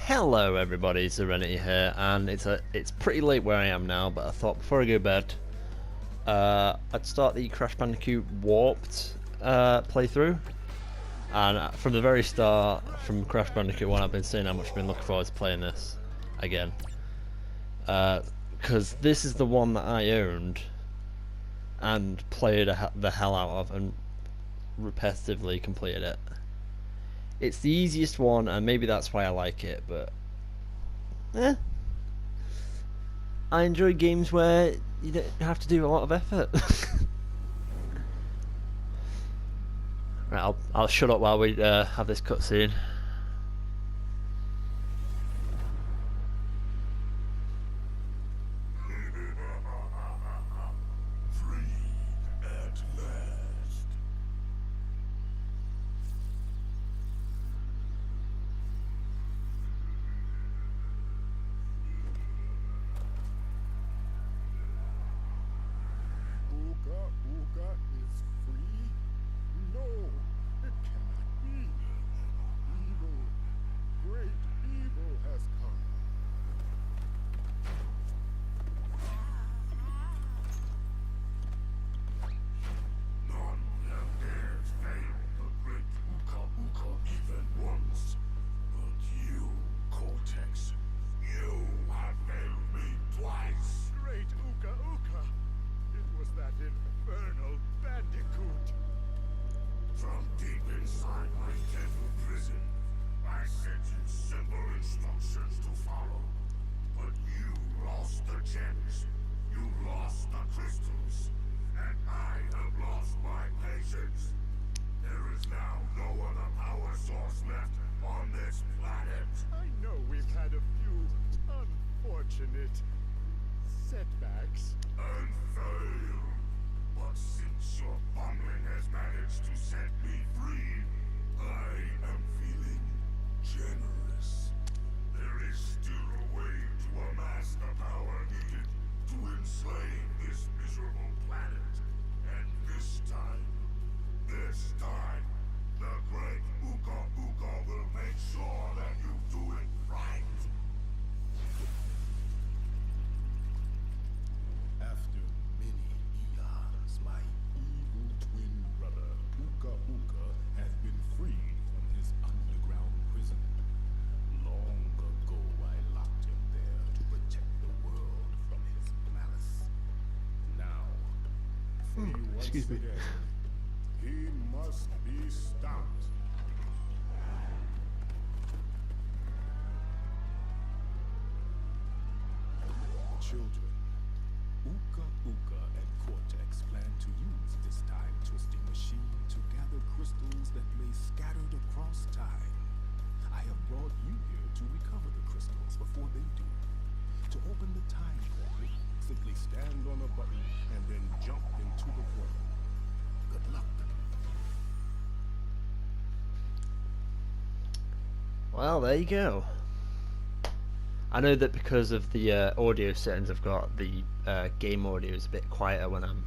Hello everybody, Serenity here, and it's pretty late where I am now, but I thought before I go to bed, I'd start the Crash Bandicoot Warped playthrough. And from the very start, from Crash Bandicoot 1, I've been saying how much I've been looking forward to playing this again. Because this is the one that I owned and played the hell out of and repetitively completed it. It's the easiest one, and maybe that's why I like it, but I enjoy games where you don't have to do a lot of effort. Right, I'll shut up while we have this cutscene. Infernal Bandicoot! From deep inside my deadly prison, I sent you simple instructions to follow. But you lost the gems, you lost the crystals, and I have lost my patience. There is now no other power source left on this planet. I know we've had a few unfortunate setbacks. And failed. But since your bumbling has managed to set me free, I am feeling generous. There is still a way to amass the power needed to enslave this miserable planet. And this time, the great Uka Uka will make sure that you do it right. After many eons, my evil twin brother, Uka Uka, has been freed from his underground prison. Long ago, I locked him there to protect the world from his malice. Now, free once again, he must be stopped. Children, Uka Uka and Cortex plan to use this time-twisting machine to gather crystals that lay scattered across time. I have brought you here to recover the crystals before they do. To open the time portal, simply stand on a button and then jump into the portal. Good luck. Well, there you go. I know that because of the audio settings I've got, the game audio is a bit quieter when I'm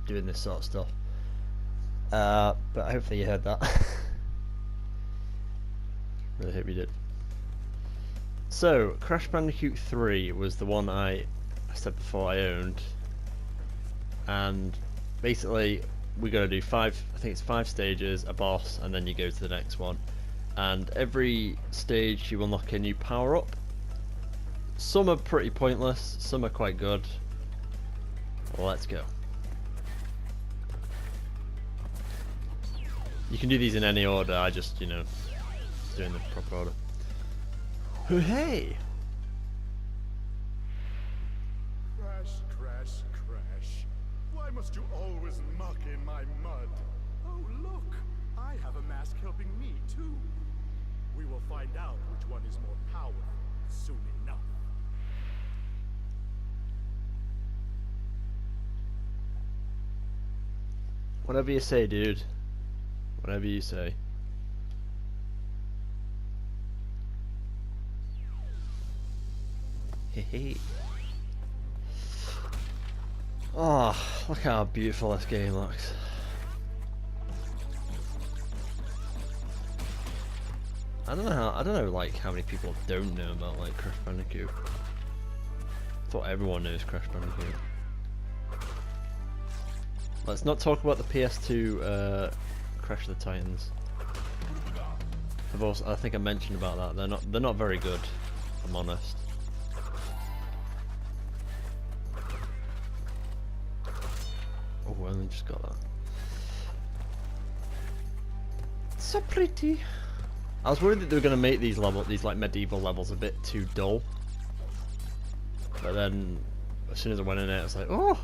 doing this sort of stuff. But hopefully you heard that. Really hope you did. So, Crash Bandicoot 3 was the one I said before I owned. And basically, we got to do I think it's 5 stages, a boss, and then you go to the next one. And every stage you unlock a new power-up. Some are pretty pointless, some are quite good. Well, let's go. You can do these in any order, I just, doing the proper order. Oh, hey! Crash, crash, crash. Why must you always muck in my mud? Oh, look! I have a mask helping me, too. We will find out which one is more powerful soon enough. Whatever you say, dude. Whatever you say. Hey. Oh, look how beautiful this game looks. I don't know like how many people don't know about like Crash Bandicoot. I thought everyone knows Crash Bandicoot. Let's not talk about the PS2 Crash of the Titans. I think I mentioned about that. They're not very good, if I'm honest. Oh, I only just got that. So pretty. I was worried that they were going to make these like medieval levels a bit too dull. But then, as soon as I went in it, I was like, oh!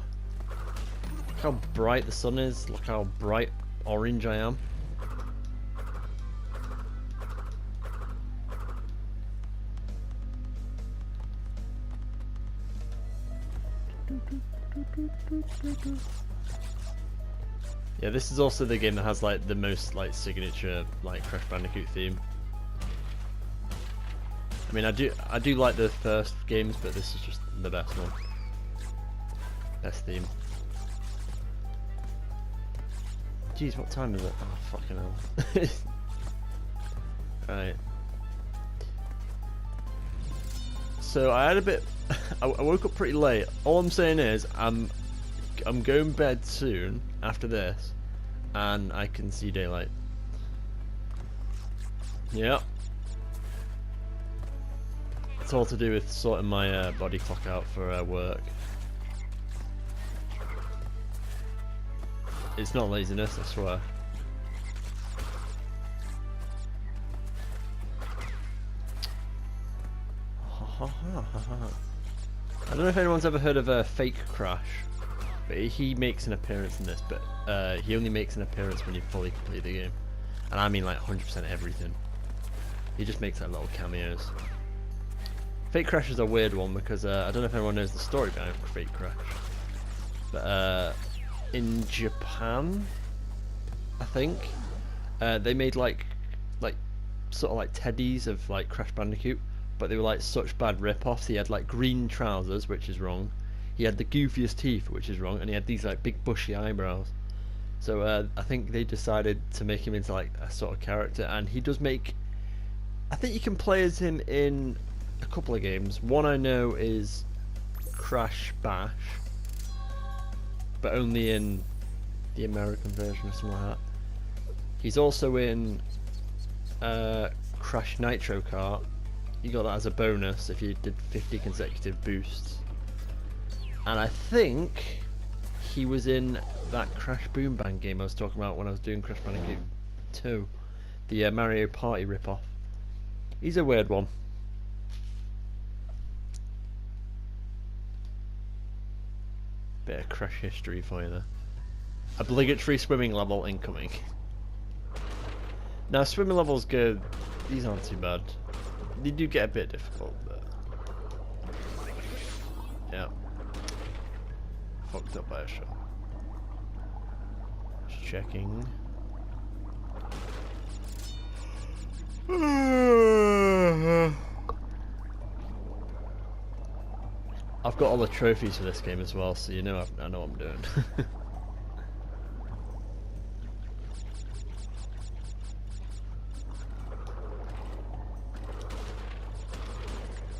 Look how bright the sun is, look how bright orange I am. Yeah, this is also the game that has like the most like signature like Crash Bandicoot theme. I mean, I do like the first games, but this is just the best one. Best theme. Jeez, what time is it? Oh, fucking hell. Right. So I had a bit. I woke up pretty late. All I'm saying is I'm going to bed soon after this, and I can see daylight. Yep. It's all to do with sorting my body clock out for work. It's not laziness, I swear. I don't know if anyone's ever heard of Fake Crash, but he makes an appearance in this, but he only makes an appearance when you fully complete the game. And I mean like 100% everything. He just makes like little cameos. Fake Crash is a weird one because I don't know if anyone knows the story behind Fake Crash. But in Japan, I think, they made like sort of like teddies of like Crash Bandicoot. But they were like such bad rip-offs. He had like green trousers, which is wrong. He had the goofiest teeth, which is wrong, and he had these like big bushy eyebrows. So I think they decided to make him into like a sort of character, and he does make. I think you can play as him in a couple of games. One I know is Crash Bash, but only in the American version or something like that. He's also in Crash Nitro Kart. You got that as a bonus if you did 50 consecutive boosts. And I think he was in that Crash Boom Bang game I was talking about when I was doing Crash Bandicoot 2. The Mario Party ripoff. He's a weird one. Bit of Crash history for you there. Obligatory swimming level incoming. Now swimming levels good. These aren't too bad. They do get a bit difficult, but yeah, fucked up by a shot. Just checking. I've got all the trophies for this game as well, so you know I know what I'm doing.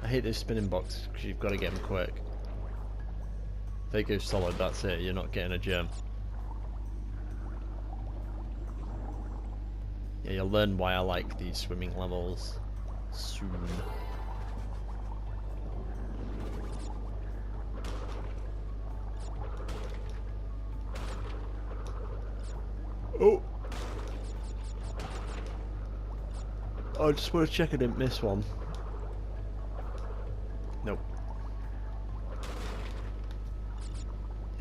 I hate those spinning boxes because you've got to get them quick. If they go solid, that's it, you're not getting a gem. Yeah, you'll learn why I like these swimming levels soon. Oh! I just want to check I didn't miss one. Nope.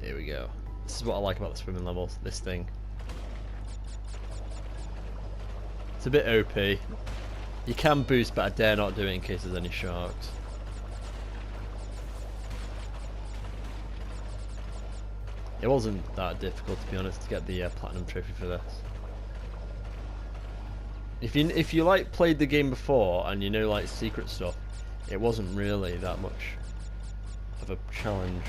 Here we go. This is what I like about the swimming levels. This thing. It's a bit OP. You can boost, but I dare not do it in case there's any sharks. It wasn't that difficult, to be honest, to get the platinum trophy for this. If you like played the game before and you know like secret stuff, it wasn't really that much of a challenge.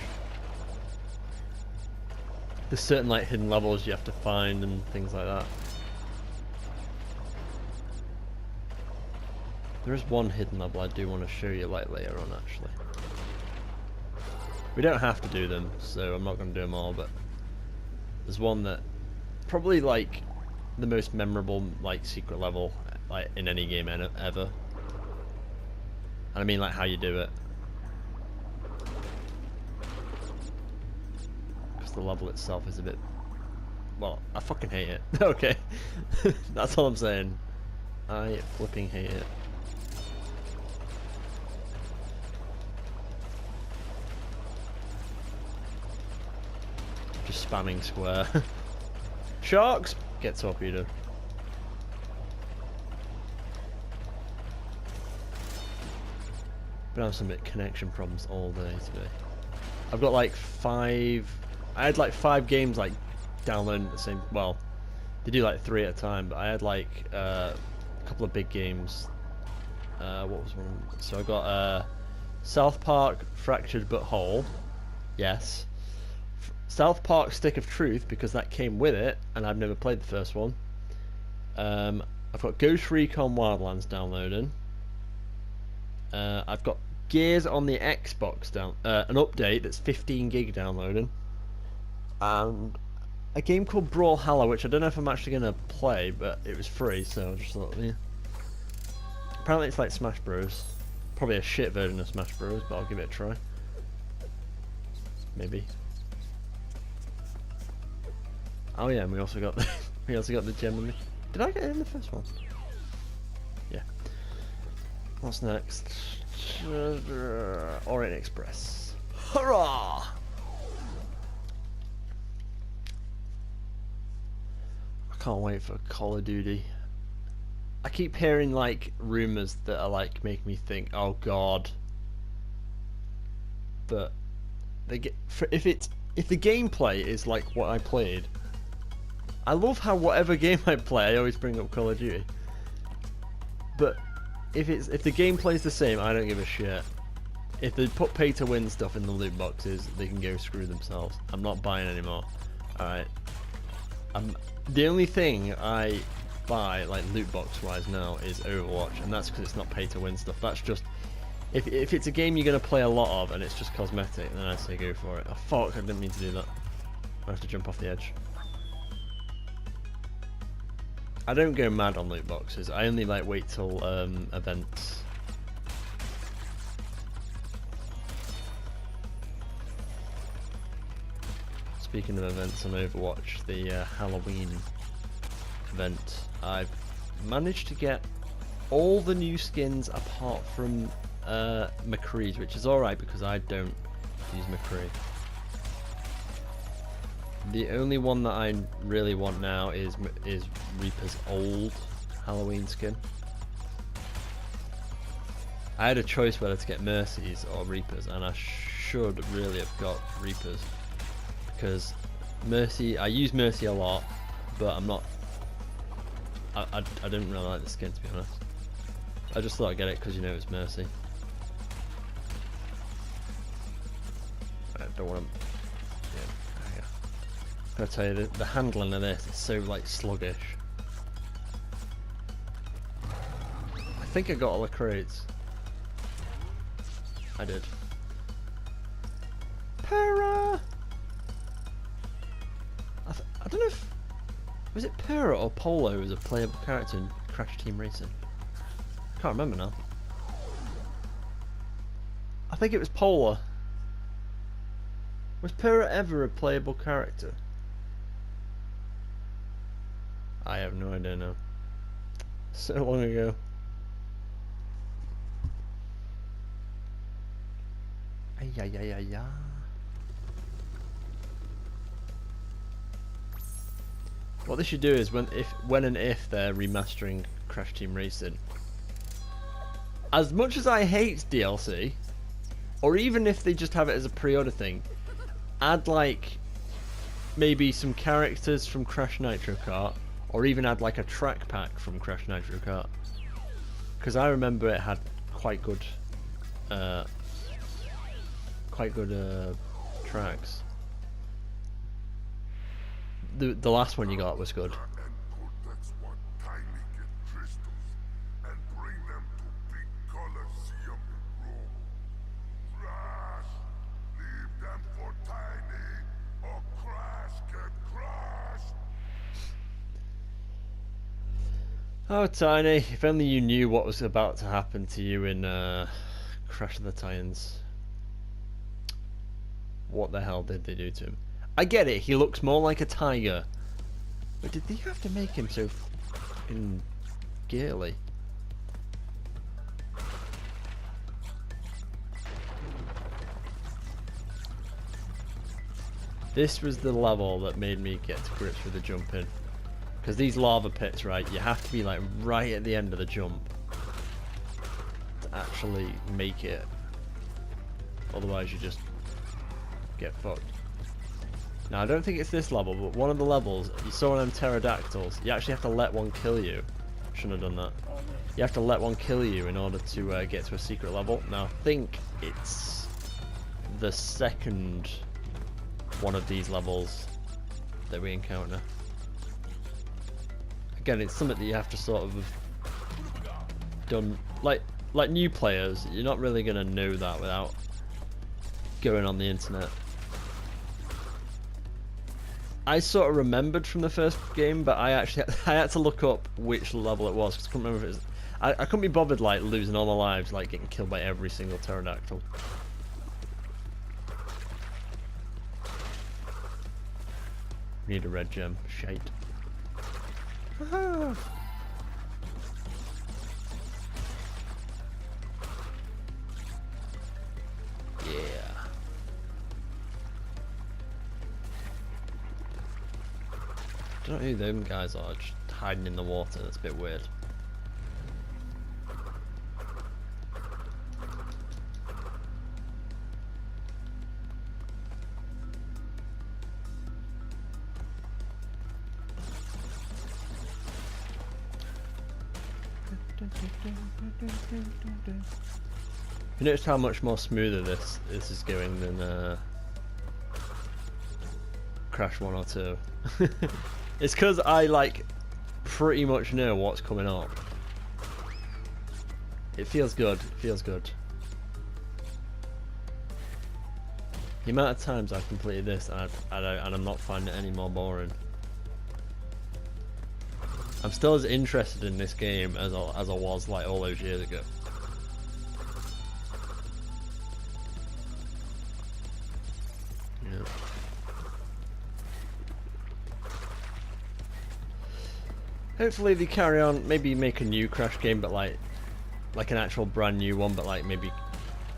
There's certain like hidden levels you have to find and things like that. There is one hidden level I do want to show you like later on actually. We don't have to do them, so I'm not going to do them all, but there's one that probably like the most memorable like secret level like in any game ever. And I mean like how you do it. Because the level itself is a bit, well, I fucking hate it. Okay. That's all I'm saying. I flipping hate it. Just spamming square. Sharks! Get torpedoed. Been having some connection problems all day today. I've got like I had like 5 games like downloading at the same, well, they do like 3 at a time, but I had like a couple of big games. What was one? So I got South Park Fractured But Whole. Yes. South Park Stick of Truth, because that came with it, and I've never played the first one. I've got Ghost Recon Wildlands downloading. I've got Gears on the Xbox an update that's 15 gig downloading, and a game called Brawlhalla, which I don't know if I'm actually gonna play, but it was free, so I just thought, yeah. Apparently it's like Smash Bros. Probably a shit version of Smash Bros, but I'll give it a try. Maybe. Oh yeah, and we also got the gem on me. Did I get it in the first one? Yeah. What's next? Orient Express. Hurrah! I can't wait for Call of Duty. I keep hearing like rumors that are like make me think, oh god. But if the gameplay is like what I played, I love how whatever game I play, I always bring up Call of Duty. But if the gameplay is the same, I don't give a shit. If they put pay to win stuff in the loot boxes, they can go screw themselves. I'm not buying anymore. Alright. The only thing I buy, like loot box wise now, is Overwatch, and that's because it's not pay to win stuff. That's just if it's a game you're gonna play a lot of and it's just cosmetic, then I say go for it. Oh fuck! I didn't mean to do that. I have to jump off the edge. I don't go mad on loot boxes. I only like wait till events. Speaking of events on Overwatch, the Halloween event, I've managed to get all the new skins apart from McCree's, which is alright because I don't use McCree. The only one that I really want now is Reaper's old Halloween skin. I had a choice whether to get Mercy's or Reaper's, and I should really have got Reaper's because Mercy, I use Mercy a lot, but I'm not. I didn't really like the skin, to be honest. I just thought I'd get it because you know it's Mercy. I don't want to. I tell you, the handling of this is so like sluggish. I think I got all the crates. I did. Para! I don't know if was it Para or Polo as a playable character in Crash Team Racing. Can't remember now. I think it was Polar. Was Para ever a playable character? I have no idea now. So long ago. Ay, ay, ay, ay, ay. What they should do is when and if they're remastering Crash Team Racing, as much as I hate DLC, or even if they just have it as a pre-order thing, add like maybe some characters from Crash Nitro Kart, or even add like a track pack from Crash Nitro Kart, because I remember it had quite good tracks. The last one you got was good. And put that one tiny get crystals and bring them to Big Oh, Tiny, if only you knew what was about to happen to you in Crash of the Titans. What the hell did they do to him? I get it, he looks more like a tiger. But did they have to make him so fucking girly? This was the level that made me get to grips with the jumping. Because these lava pits, right, you have to be like right at the end of the jump to actually make it. Otherwise you just get fucked. Now I don't think it's this level, but one of the levels, you saw one of them pterodactyls, you actually have to let one kill you. Shouldn't have done that. You have to let one kill you in order to get to a secret level. Now I think it's the second one of these levels that we encounter. Again, it's something that you have to sort of have done, like new players, you're not really going to know that without going on the internet. I sort of remembered from the first game, but I had to look up which level it was, because I couldn't remember if it was, I couldn't be bothered like losing all my lives, like getting killed by every single pterodactyl. Need a red gem. Shite. Yeah. Don't know who them guys are, just hiding in the water. That's a bit weird. You notice how much more smoother this is going than Crash 1 or 2. It's because I like pretty much know what's coming up. It feels good. It feels good. The amount of times I've completed this and I'm not finding it any more boring. I'm still as interested in this game as I was like all those years ago. Yeah. Hopefully they carry on, maybe make a new Crash game, but like an actual brand new one, but like maybe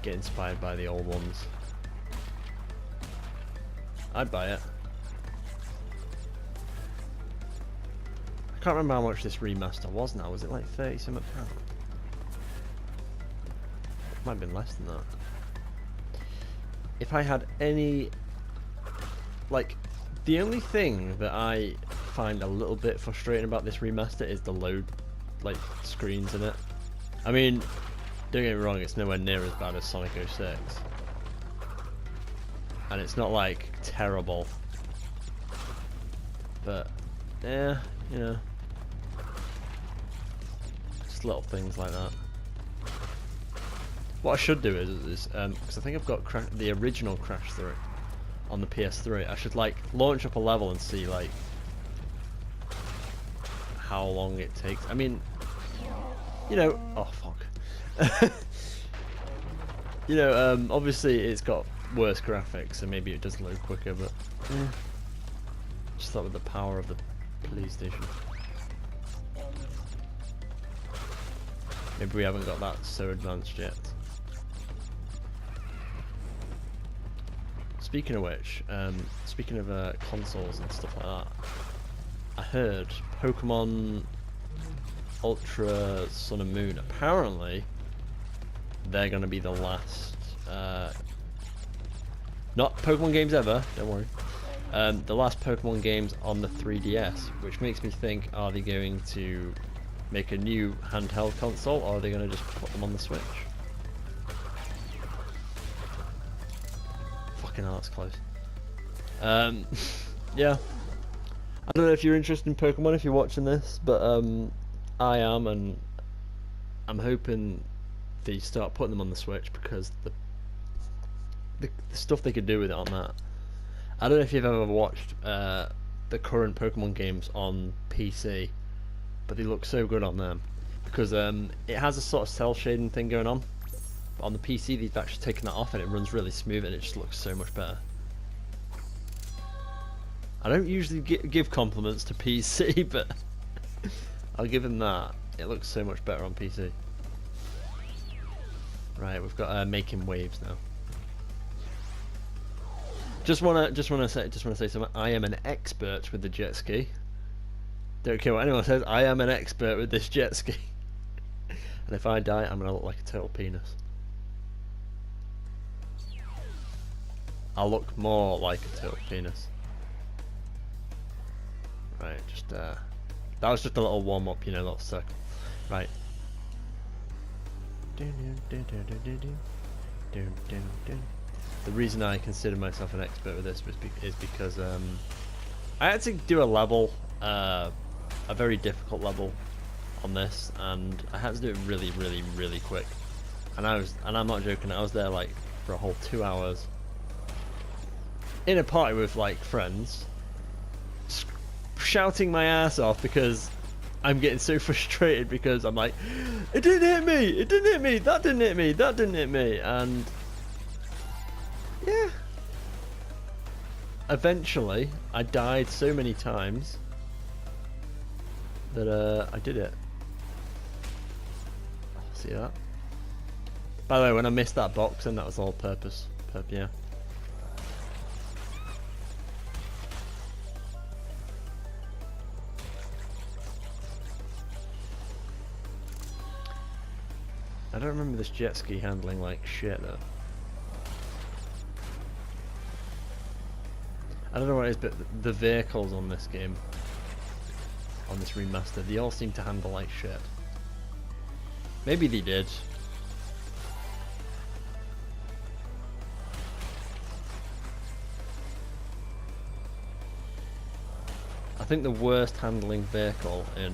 get inspired by the old ones. I'd buy it. I can't remember how much this remaster was now. Was it like 30 something pounds? Might have been less than that. If I had any, like, the only thing that I find a little bit frustrating about this remaster is the load, like, screens in it. I mean, don't get me wrong, it's nowhere near as bad as Sonic 06. And it's not like terrible. But yeah, you know. Just little things like that. What I should do is because I think I've got the original Crash 3 on the PS3. I should like launch up a level and see like how long it takes. I mean, you know, oh fuck. You know, obviously it's got worse graphics, so maybe it does load quicker, but yeah. Just thought with the power of the PlayStation. Maybe we haven't got that so advanced yet. Speaking of which, speaking of consoles and stuff like that, I heard Pokemon Ultra Sun and Moon, apparently they're going to be the last, not Pokemon games ever, don't worry, the last Pokemon games on the 3DS, which makes me think, are they going to make a new handheld console, or are they going to just put them on the Switch? Fucking hell, that's close. Yeah. I don't know if you're interested in Pokemon if you're watching this, but I am, and I'm hoping they start putting them on the Switch, because the stuff they could do with it on that. I don't know if you've ever watched the current Pokemon games on PC, but they look so good on them because it has a sort of cell shading thing going on. But on the PC, they've actually taken that off, and it runs really smooth, and it just looks so much better. I don't usually give compliments to PC, but I'll give him that. It looks so much better on PC. Right, we've got making waves now. Just wanna say something. I am an expert with the jet ski. Don't care what anyone says. I am an expert with this jet ski. And if I die, I'm gonna look like a total penis. I'll look more like a total penis. Right, just that was just a little warm up, you know, little circle. Right. The reason I consider myself an expert with this is because I had to do a level, a very difficult level on this, and I had to do it really, really, really quick. And I'm not joking, I was there like for a whole 2 hours in a party with like friends, shouting my ass off because I'm getting so frustrated because I'm like, it didn't hit me, it didn't hit me, that didn't hit me, that didn't hit me, and yeah. Eventually, I died so many times that I did it. See that? By the way, when I missed that box, and that was all purpose. Yeah. I don't remember this jet ski handling like shit though. I don't know what it is, but the vehicles on this game, on this remaster, they all seem to handle like shit. Maybe they did. I think the worst handling vehicle in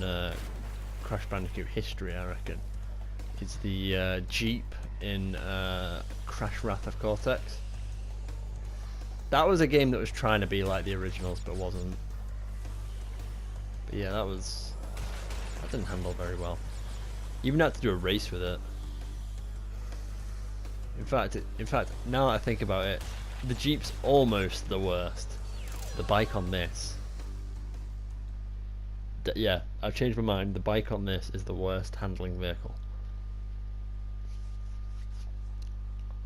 Crash Bandicoot history, I reckon, is the Jeep in Crash Wrath of Cortex. That was a game that was trying to be like the originals, but wasn't. But yeah, that didn't handle very well. You even had to do a race with it. In fact, now that I think about it, the Jeep's almost the worst. The bike on this. Yeah, I've changed my mind. The bike on this is the worst handling vehicle.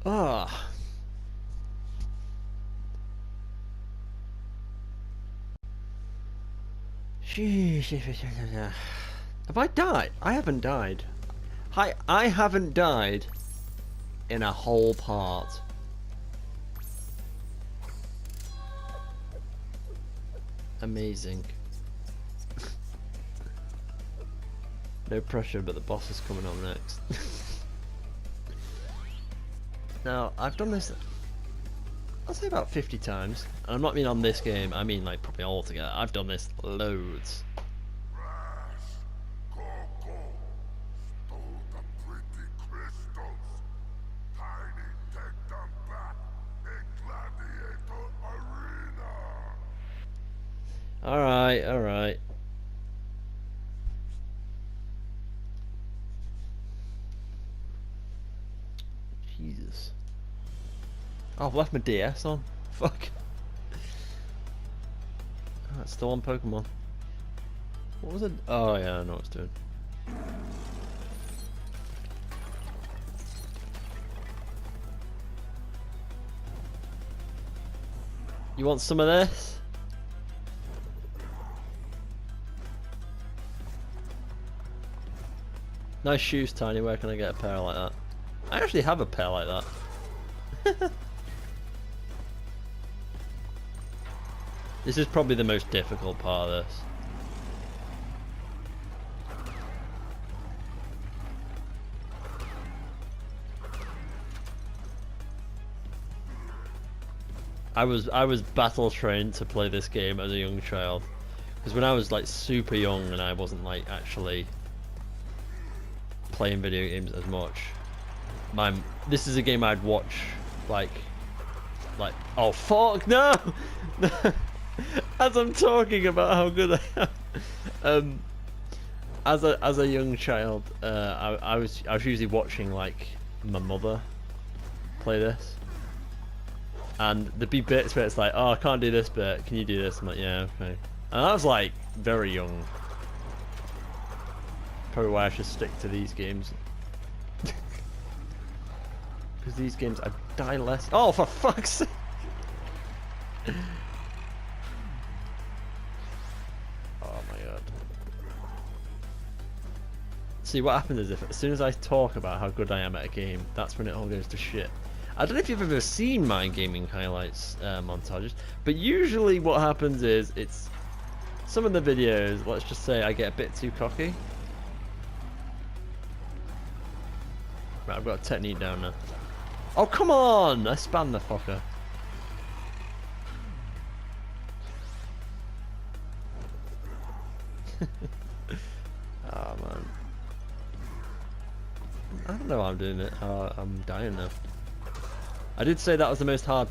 Ah. Have I died? I haven't died. I haven't died in a whole part. Amazing. No pressure, but the boss is coming on next. Now, I've done this, I'll say about 50 times. And I'm not mean on this game, I mean like probably all together. I've done this loads. Alright, alright. Jesus. Oh, I've left my DS on. Fuck. Oh, it's still on Pokemon. What was it? Oh yeah, I know what it's doing. You want some of this? Nice shoes, Tiny. Where can I get a pair like that? I actually have a pair like that. This is probably the most difficult part of this. I was battle trained to play this game as a young child, because when I was like super young and I wasn't like actually playing video games as much, this is a game I'd watch like oh fuck no. As I'm talking about how good I am, as a young child, I was usually watching like my mother play this, and there'd be bits where it's like, oh, I can't do this bit, can you do this? I'm like, yeah, okay. And I was like very young. Probably why I should stick to these games. Because these games, I die less. Oh, for fuck's sake! Oh my god. See, what happens is if as soon as I talk about how good I am at a game, that's when it all goes to shit. I don't know if you've ever seen my gaming highlights montages, but usually what happens is it's some of the videos, let's just say I get a bit too cocky. Right, I've got a technique down now. Oh, come on! I spammed the fucker. Oh, man. I don't know why I'm doing it. I'm dying now. I did say that was the most hard,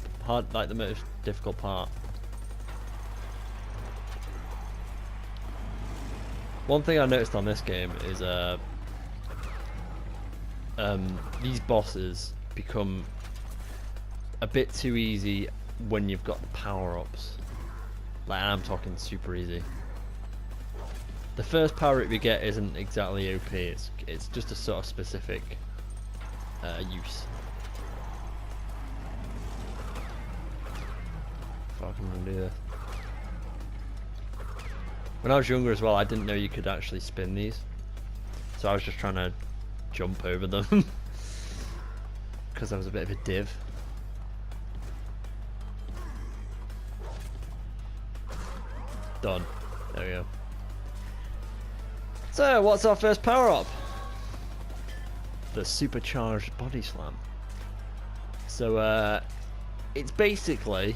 like the most difficult part. One thing I noticed on this game is these bosses become a bit too easy when you've got the power-ups. Like, I'm talking super easy. The first power-up you get isn't exactly OP, it's just a sort of specific use. Fuck, I'm gonna do this. When I was younger as well, I didn't know you could actually spin these. So I was just trying to jump over them. Because I was a bit of a div. Done. There we go. So, what's our first power up? The supercharged body slam. So, it's basically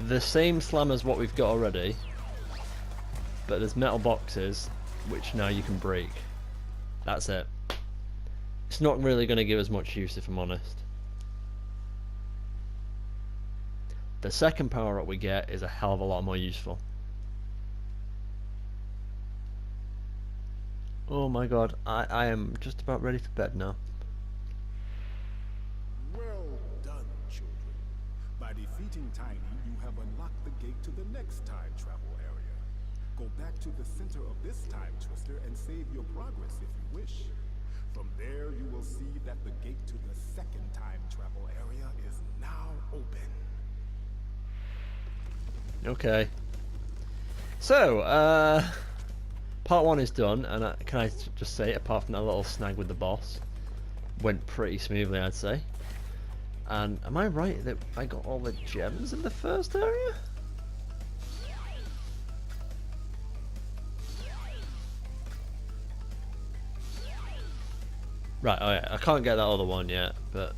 the same slam as what we've got already, but there's metal boxes which now you can break. That's it. It's not really going to give us much use, if I'm honest. The second power up we get is a hell of a lot more useful. Oh my god, I am just about ready for bed now. Well done, children. By defeating Tiny, you have unlocked the gate to the next time travel area. Go back to the center of this time twister and save your progress if you wish. From there, you will see that the gate to the second time travel area is now open. Okay. So, part 1 is done, and can I just say, apart from that little snag with the boss, went pretty smoothly, I'd say. And am I right that I got all the gems in the first area? Right, oh yeah, I can't get that other one yet, but...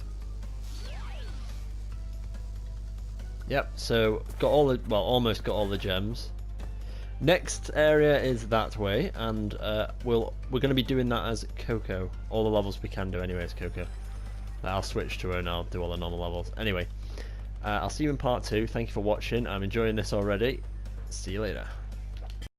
Yep, so got all the, well, almost got all the gems. Next area is that way, and we're going to be doing that as Coco. All the levels we can do anyway as Coco. I'll switch to her and I'll do all the normal levels. Anyway, I'll see you in part 2. Thank you for watching. I'm enjoying this already. See you later.